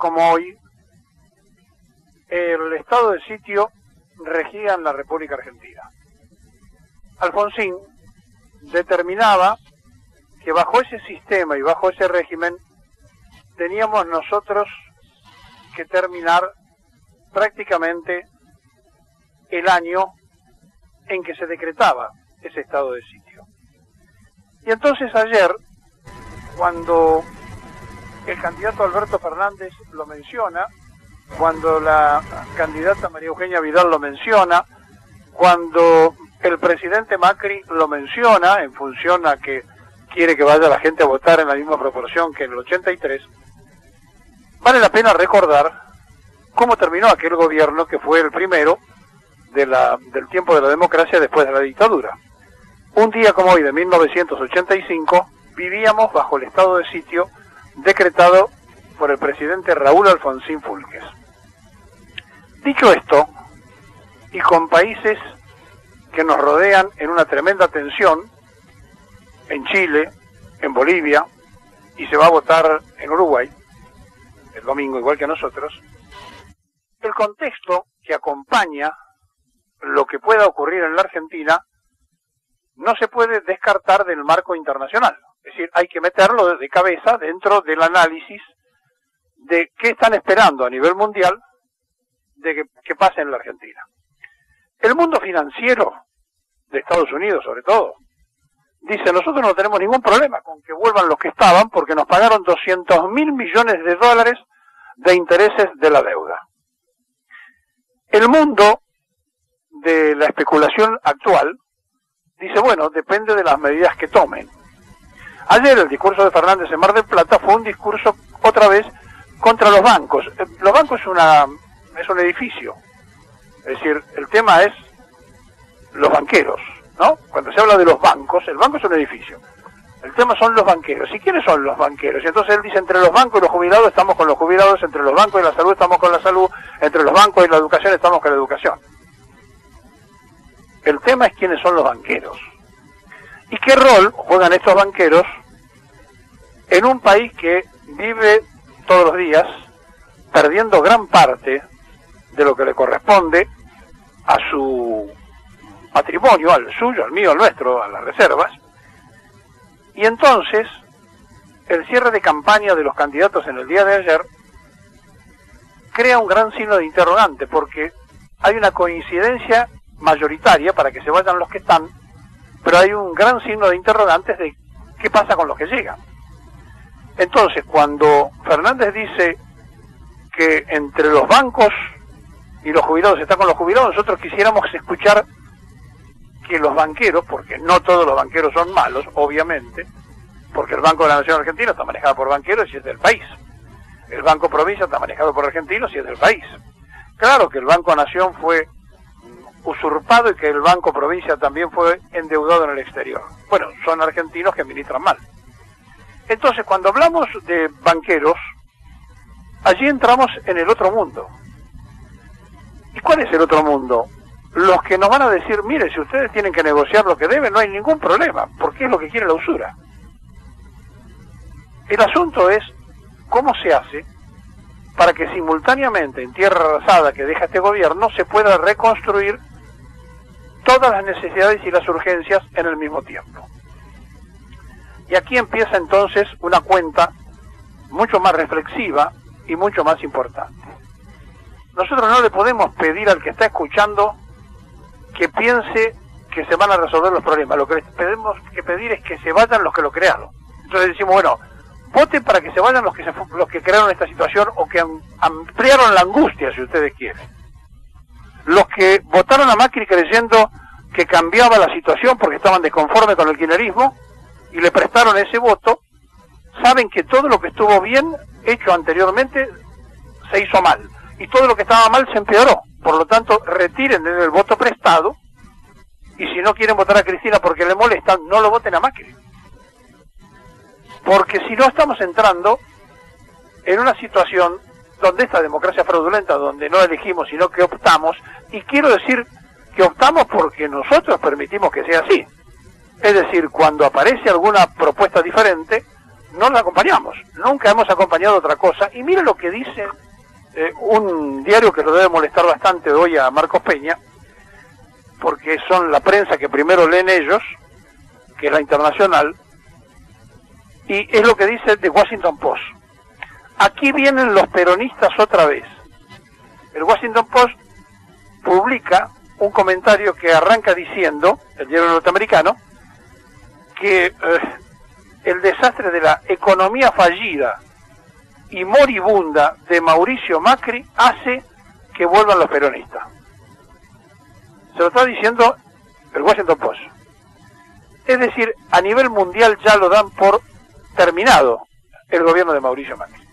como hoy, el estado de sitio regía en la República Argentina. Alfonsín determinaba que bajo ese sistema y bajo ese régimen teníamos nosotros que terminar prácticamente el año en que se decretaba ese estado de sitio. Y entonces ayer, cuando el candidato Alberto Fernández lo menciona, cuando la candidata María Eugenia Vidal lo menciona, cuando el presidente Macri lo menciona en función a que quiere que vaya la gente a votar en la misma proporción que en el 83, vale la pena recordar cómo terminó aquel gobierno que fue el primero del tiempo de la democracia después de la dictadura. Un día como hoy de 1985 vivíamos bajo el estado de sitio decretado por el presidente Raúl Alfonsín Fúlguez. Dicho esto, y con países que nos rodean en una tremenda tensión, en Chile, en Bolivia, y se va a votar en Uruguay, el domingo igual que nosotros, el contexto que acompaña lo que pueda ocurrir en la Argentina no se puede descartar del marco internacional. Es decir, hay que meterlo de cabeza dentro del análisis de qué están esperando a nivel mundial de que pase en la Argentina. El mundo financiero de Estados Unidos, sobre todo, dice: nosotros no tenemos ningún problema con que vuelvan los que estaban porque nos pagaron 200.000 millones de dólares de intereses de la deuda. El mundo de la especulación actual dice: bueno, depende de las medidas que tomen. Ayer el discurso de Fernández en Mar del Plata fue un discurso otra vez contra los bancos. Los bancos es un edificio. Es decir, el tema es los banqueros, ¿no? Cuando se habla de los bancos, el banco es un edificio. El tema son los banqueros. ¿Y quiénes son los banqueros? Y entonces él dice: entre los bancos y los jubilados estamos con los jubilados, entre los bancos y la salud estamos con la salud, entre los bancos y la educación estamos con la educación. El tema es quiénes son los banqueros. ¿Y qué rol juegan estos banqueros en un país que vive todos los días perdiendo gran parte de lo que le corresponde a su patrimonio, al suyo, al mío, al nuestro, a las reservas? Y entonces, el cierre de campaña de los candidatos en el día de ayer crea un gran signo de interrogante, porque hay una coincidencia mayoritaria para que se vayan los que están, pero hay un gran signo de interrogantes de qué pasa con los que llegan. Entonces, cuando Fernández dice que entre los bancos y los jubilados está con los jubilados, nosotros quisiéramos escuchar que los banqueros, porque no todos los banqueros son malos, obviamente, porque el Banco de la Nación Argentina está manejado por banqueros y es del país. El Banco Provincia está manejado por argentinos y es del país. Claro que el Banco Nación fue usurpado y que el Banco Provincia también fue endeudado en el exterior. Bueno, son argentinos que administran mal. Entonces, cuando hablamos de banqueros, allí entramos en el otro mundo. ¿Y cuál es el otro mundo? Los que nos van a decir: mire, si ustedes tienen que negociar lo que deben, no hay ningún problema, porque es lo que quiere la usura. El asunto es cómo se hace para que simultáneamente en tierra arrasada que deja este gobierno se pueda reconstruir todas las necesidades y las urgencias en el mismo tiempo. Y aquí empieza entonces una cuenta mucho más reflexiva y mucho más importante. Nosotros no le podemos pedir al que está escuchando que piense que se van a resolver los problemas. Lo que les tenemos que pedir es que se vayan los que lo crearon. Entonces decimos: bueno, voten para que se vayan los que crearon esta situación o que ampliaron la angustia, si ustedes quieren. Los que votaron a Macri creyendo que cambiaba la situación porque estaban desconformes con el kirchnerismo y le prestaron ese voto, saben que todo lo que estuvo bien hecho anteriormente se hizo mal, y todo lo que estaba mal se empeoró. Por lo tanto, retiren el voto prestado, y si no quieren votar a Cristina porque le molestan, no lo voten a Macri. Porque si no, estamos entrando en una situación donde esta democracia fraudulenta, donde no elegimos sino que optamos, y quiero decir que optamos porque nosotros permitimos que sea así. Es decir, cuando aparece alguna propuesta diferente, no la acompañamos, nunca hemos acompañado otra cosa. Y mire lo que dice un diario que lo debe molestar bastante hoy a Marcos Peña, porque son la prensa que primero leen ellos, que es la internacional, y es lo que dice The Washington Post. Aquí vienen los peronistas otra vez. El Washington Post publica un comentario que arranca diciendo, el diario norteamericano, que el desastre de la economía fallida y moribunda de Mauricio Macri hace que vuelvan los peronistas. Se lo está diciendo el Washington Post. Es decir, a nivel mundial ya lo dan por terminado el gobierno de Mauricio Macri.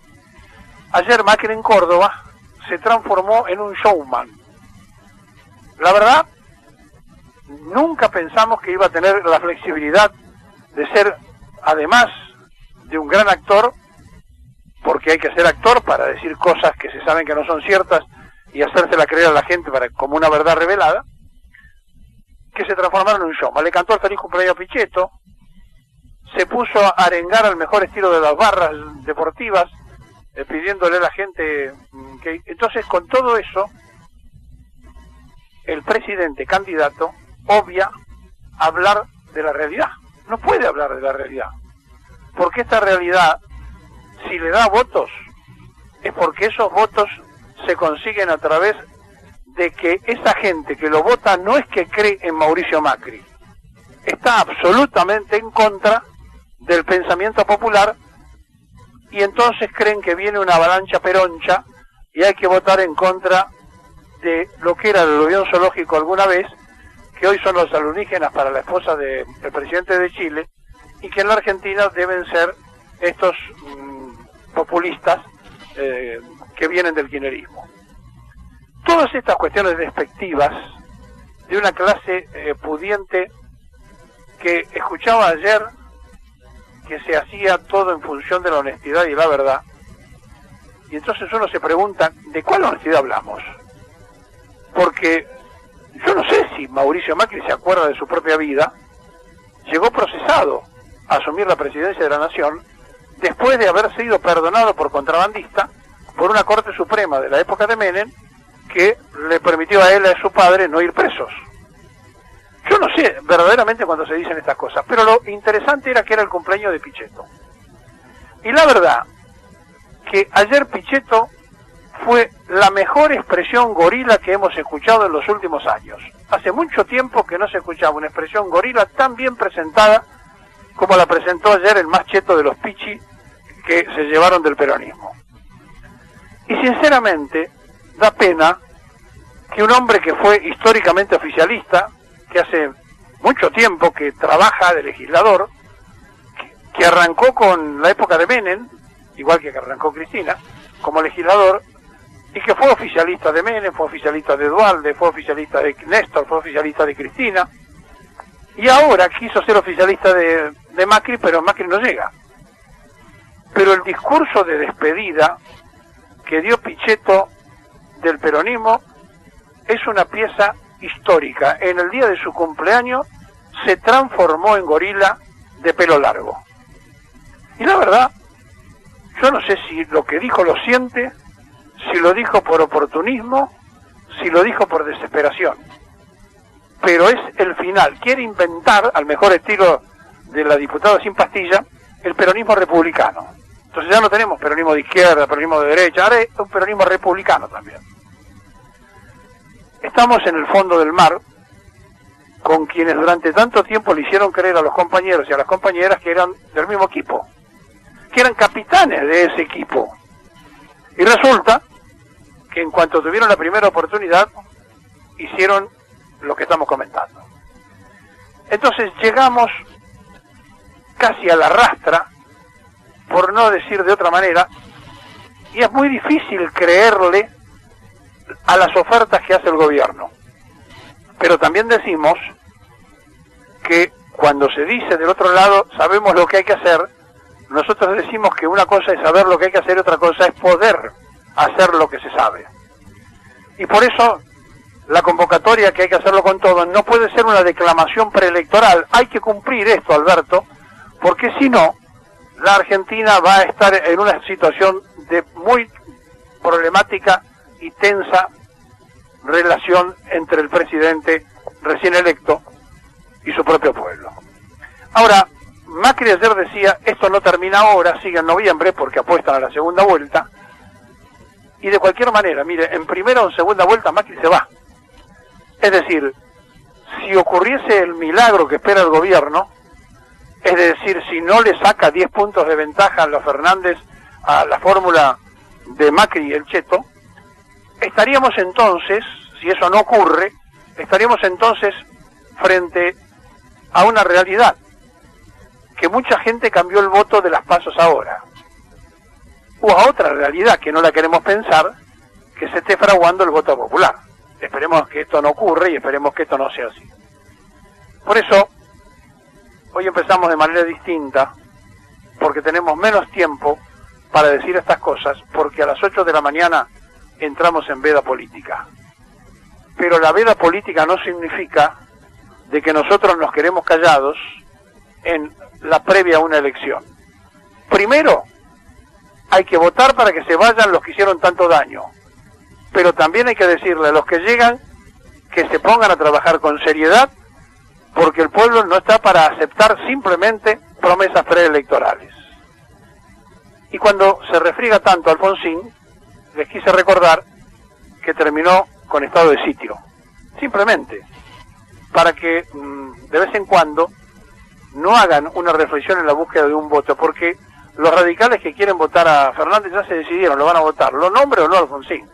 Ayer Macri en Córdoba se transformó en un showman. La verdad, nunca pensamos que iba a tener la flexibilidad de ser, además de un gran actor, porque hay que ser actor para decir cosas que se saben que no son ciertas y hacérsela creer a la gente como una verdad revelada, que se transformaron en un showman. Le cantó el feliz cumpleaños a Pichetto, se puso a arengar al mejor estilo de las barras deportivas, pidiéndole a la gente que... Entonces, con todo eso, el presidente candidato obvia hablar de la realidad. No puede hablar de la realidad, porque esta realidad, si le da votos, es porque esos votos se consiguen a través de que esa gente que lo vota no es que cree en Mauricio Macri, está absolutamente en contra del pensamiento popular, y entonces creen que viene una avalancha peroncha y hay que votar en contra de lo que era el aluvión zoológico alguna vez, que hoy son los alienígenas para la esposa del presidente de Chile, y que en la Argentina deben ser estos populistas que vienen del kirchnerismo. Todas estas cuestiones despectivas de una clase pudiente que escuchaba ayer que se hacía todo en función de la honestidad y la verdad, y entonces uno se pregunta, ¿de cuál honestidad hablamos? Porque yo no sé si Mauricio Macri se acuerda de su propia vida. Llegó procesado a asumir la presidencia de la Nación después de haber sido perdonado por contrabandista por una Corte Suprema de la época de Menem que le permitió a él y a su padre no ir presos. Yo no sé verdaderamente cuando se dicen estas cosas, pero lo interesante era que era el cumpleaños de Pichetto. Y la verdad que ayer Pichetto fue la mejor expresión gorila que hemos escuchado en los últimos años. Hace mucho tiempo que no se escuchaba una expresión gorila tan bien presentada como la presentó ayer el más cheto de los pichi que se llevaron del peronismo. Y sinceramente da pena que un hombre que fue históricamente oficialista, que hace mucho tiempo que trabaja de legislador, que arrancó con la época de Menem, igual que arrancó Cristina, como legislador, y que fue oficialista de Menem, fue oficialista de Duhalde, fue oficialista de Néstor, fue oficialista de Cristina, y ahora quiso ser oficialista de Macri, pero Macri no llega. Pero el discurso de despedida que dio Pichetto del peronismo es una pieza histórica. En el día de su cumpleaños se transformó en gorila de pelo largo. Y la verdad, yo no sé si lo que dijo lo siente, si lo dijo por oportunismo, si lo dijo por desesperación. Pero es el final. Quiere inventar, al mejor estilo de la diputada sin pastilla, el peronismo republicano. Entonces ya no tenemos peronismo de izquierda, peronismo de derecha, ahora es un peronismo republicano también. Estamos en el fondo del mar con quienes durante tanto tiempo le hicieron creer a los compañeros y a las compañeras que eran del mismo equipo, que eran capitanes de ese equipo. Y resulta que en cuanto tuvieron la primera oportunidad, hicieron lo que estamos comentando. Entonces llegamos casi a la rastra, por no decir de otra manera, y es muy difícil creerle a las ofertas que hace el gobierno. Pero también decimos que cuando se dice del otro lado, sabemos lo que hay que hacer, nosotros decimos que una cosa es saber lo que hay que hacer y otra cosa es poder hacer lo que se sabe. Y por eso la convocatoria, que hay que hacerlo con todo, no puede ser una declamación preelectoral. Hay que cumplir esto, Alberto, porque si no, la Argentina va a estar en una situación de muy problemática y tensa relación entre el presidente recién electo y su propio pueblo. Ahora, Macri ayer decía, esto no termina ahora, sigue en noviembre porque apuestan a la segunda vuelta, y de cualquier manera, mire, en primera o en segunda vuelta Macri se va. Es decir, si ocurriese el milagro que espera el gobierno, es decir, si no le saca 10 puntos de ventaja a los Fernández a la fórmula de Macri y el Cheto, estaríamos entonces, si eso no ocurre, estaríamos entonces frente a una realidad, que mucha gente cambió el voto de las PASO ahora, o a otra realidad que no la queremos pensar, que se esté fraguando el voto popular. Esperemos que esto no ocurra y esperemos que esto no sea así. Por eso, hoy empezamos de manera distinta, porque tenemos menos tiempo para decir estas cosas, porque a las 8 de la mañana entramos en veda política. Pero la veda política no significa de que nosotros nos queremos callados en la previa a una elección. Primero, hay que votar para que se vayan los que hicieron tanto daño, pero también hay que decirle a los que llegan que se pongan a trabajar con seriedad, porque el pueblo no está para aceptar simplemente promesas preelectorales. Y cuando se refriega tanto Alfonsín, les quise recordar que terminó con estado de sitio, simplemente para que de vez en cuando no hagan una reflexión en la búsqueda de un voto, porque los radicales que quieren votar a Fernández ya se decidieron, lo van a votar, lo nombre o no Alfonsín.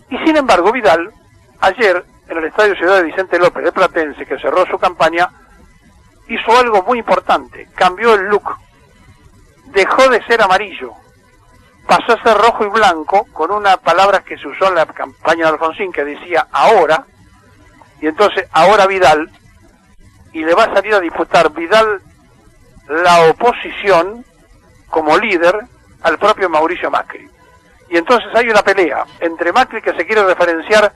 Y sin embargo Vidal, ayer en el Estadio Ciudad de Vicente López de Platense, que cerró su campaña, hizo algo muy importante, cambió el look, dejó de ser amarillo, pasó a ser rojo y blanco, con una palabra que se usó en la campaña de Alfonsín, que decía ahora, y entonces ahora Vidal, y le va a salir a disputar Vidal la oposición como líder al propio Mauricio Macri. Y entonces hay una pelea entre Macri, que se quiere referenciar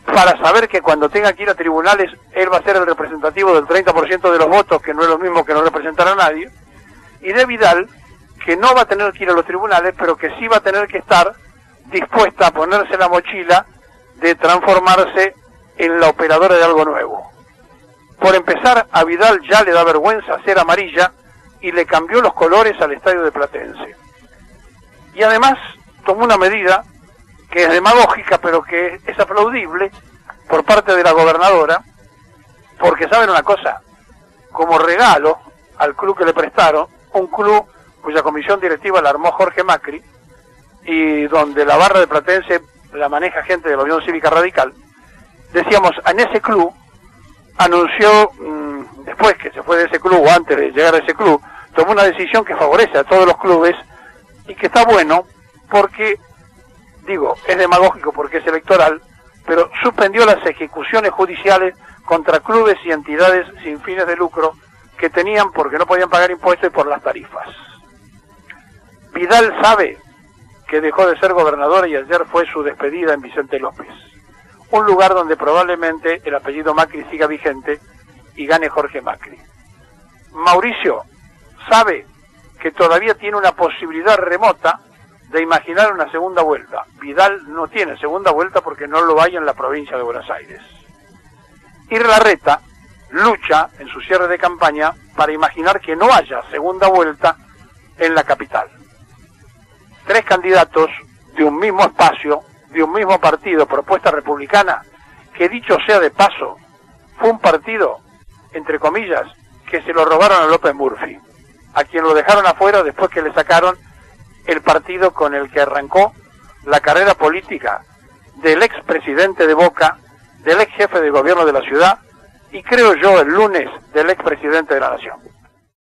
para saber que cuando tenga que ir a tribunales él va a ser el representativo del 30% de los votos, que no es lo mismo que no representar a nadie, y de Vidal, que no va a tener que ir a los tribunales, pero que sí va a tener que estar dispuesta a ponerse la mochila de transformarse en la operadora de algo nuevo. Por empezar, a Vidal ya le da vergüenza ser amarilla y le cambió los colores al estadio de Platense. Y además tomó una medida que es demagógica, pero que es aplaudible por parte de la gobernadora, porque saben una cosa, como regalo al club que le prestaron, un club cuya comisión directiva la armó Jorge Macri, y donde la barra de Platense la maneja gente de la Unión Cívica Radical, decíamos, en ese club anunció, después que se fue de ese club, o antes de llegar a ese club, tomó una decisión que favorece a todos los clubes, y que está bueno, porque, digo, es demagógico porque es electoral, pero suspendió las ejecuciones judiciales contra clubes y entidades sin fines de lucro que tenían porque no podían pagar impuestos y por las tarifas. Vidal sabe que dejó de ser gobernador y ayer fue su despedida en Vicente López, un lugar donde probablemente el apellido Macri siga vigente y gane Jorge Macri. Mauricio sabe que todavía tiene una posibilidad remota de imaginar una segunda vuelta. Vidal no tiene segunda vuelta porque no lo hay en la provincia de Buenos Aires. Y Larreta lucha en su cierre de campaña para imaginar que no haya segunda vuelta en la capital. Tres candidatos de un mismo espacio, de un mismo partido, Propuesta Republicana, que dicho sea de paso, fue un partido, entre comillas, que se lo robaron a López Murphy, a quien lo dejaron afuera después que le sacaron el partido con el que arrancó la carrera política del expresidente de Boca, del ex jefe de gobierno de la ciudad, y creo yo el lunes del expresidente de la Nación.